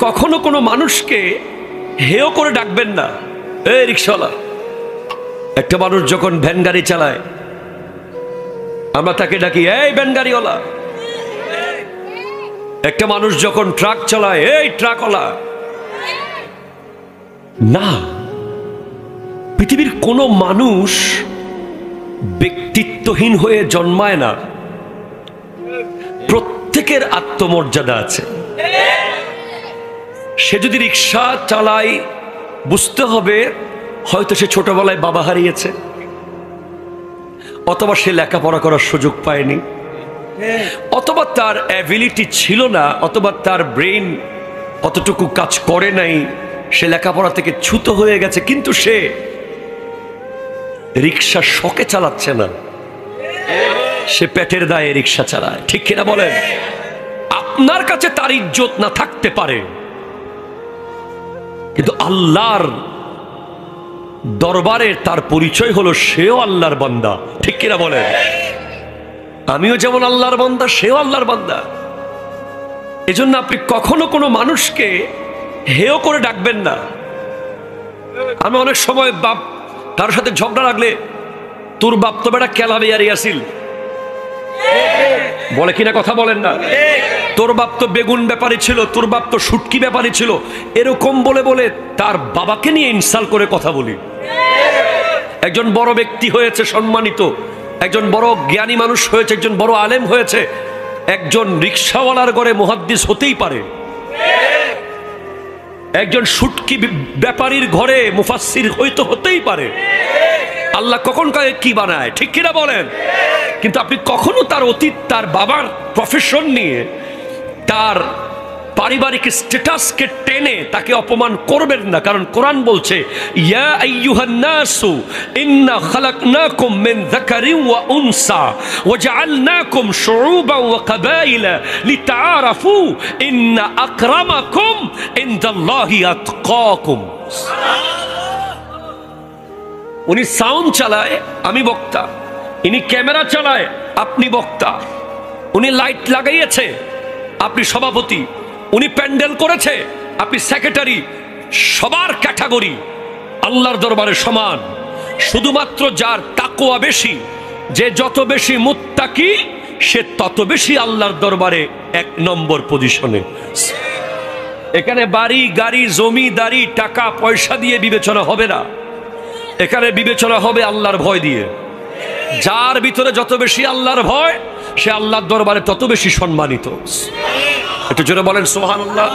কখনো কোনো মানুষকে হেয় করে ডাকবেন না। এই রিকশাওয়ালা, একটা মানুষ যখন ভ্যান গাড়ি চালায় আমরা তাকে ডাকি এই ভ্যান গাড়িওয়ালা। একটা মানুষ যখন ট্রাক চালায় এই ট্রাকওয়ালা। না, পৃথিবীর কোনো মানুষ ব্যক্তিত্বহীন হয়ে জন্মায় না। প্রত্যেকের আত্মমর্যাদা আছে। সে যদি রিক্সা চালায় বুঝতে হবে হয়তো সে ছোটবেলায় বাবা হারিয়েছে, অথবা সে লেখাপড়া করার সুযোগ পায়নি, অথবা তার অ্যাবিলিটি ছিল না, অথবা তার ব্রেন অতটুকু কাজ করে নাই, সে লেখাপড়া থেকে চ্যুত হয়ে গেছে। কিন্তু সে রিক্সা শখে চালাচ্ছে না, সে পেটের দায়ে রিক্সা চালায়। ঠিক কিনা বলেন? আপনার কাছে তার ইজ্জত না থাকতে পারে, কিন্তু আল্লাহর দরবারে তার পরিচয় হলো সেও আল্লাহর বান্দা। ঠিক কিনা বলেন? আমিও যেমন আল্লাহর বান্দা, সেও আল্লাহর বান্দা। এজন্য আপনি কখনো কোনো মানুষকে হেয় করে ডাকবেন না। আমি অনেক সময় বাপ তার সাথে ঝগড়া লাগলে, তোর বাপ তো বেটা কেলাবিয়ারি আসিল বলে কিনা, কথা বলেন না? তোর বাপ তো বেগুন ব্যাপারী ছিল, তোর বাপ তো শুটকি ব্যাপারী ছিল, এরকম বলে বলে তার বাবাকে নিয়ে ইনসাল্ট করে কথা বলি। একজন বড় ব্যক্তি হয়েছে, সম্মানিত একজন বড় জ্ঞানী মানুষ হয়েছে, একজন বড় আলেম হয়েছে, একজন রিক্সাওয়ালার ঘরে মুহাদ্দিস হতেই পারে, একজন শুটকি ব্যাপারীর ঘরে মুফাসসির হতেই পারে। আল্লাহ কখন কাকে কি বানায়, ঠিক কিনা বলেন? কিন্তু আপনি কখনো তার অতীত, তার বাবার প্রফেশন নিয়ে, তার পারিবারিক স্ট্যাটাসকে টেনে তাকে অপমান করবেন না। কারণ কোরআন বলছে, ইয়া আইয়ুহান নাসু ইন্না খালাকনাকুম মিন যাকারিন ওয়া উনসা ওয়া জাআলনাকুম শুউবান ওয়া কাবাইলা লিতাআরাফু ইন্না আকরামাকুম ইনদাল্লাহি আতকাকুম। উনি সাউন্ড চালায়, আমি বক্তা। ইনি ক্যামেরা চালায়, আপনি বক্তা। উনি লাইট লাগাইয়েছে, আপনি সভাপতি। উনি প্যান্ডেল করেছে, আপনি সেক্রেটারি। সবার ক্যাটাগরি আল্লাহর দরবারে সমান। শুধুমাত্র যার তাকওয়া বেশি, যে যত বেশি মুত্তাকি, সে তত বেশি আল্লাহর দরবারে 1 নম্বর পজিশনে। এখানে বাড়ি গাড়ি জমিদারি টাকা পয়সা দিয়ে বিবেচনা হবে না, এখানে বিবেচনা হবে আল্লাহর ভয় দিয়ে। যার ভিতরে যত বেশি আল্লাহর ভয়, সে আল্লাহর দরবারে তত বেশি সম্মানিত। একটু জোরে বলেন সুবহানাল্লাহ।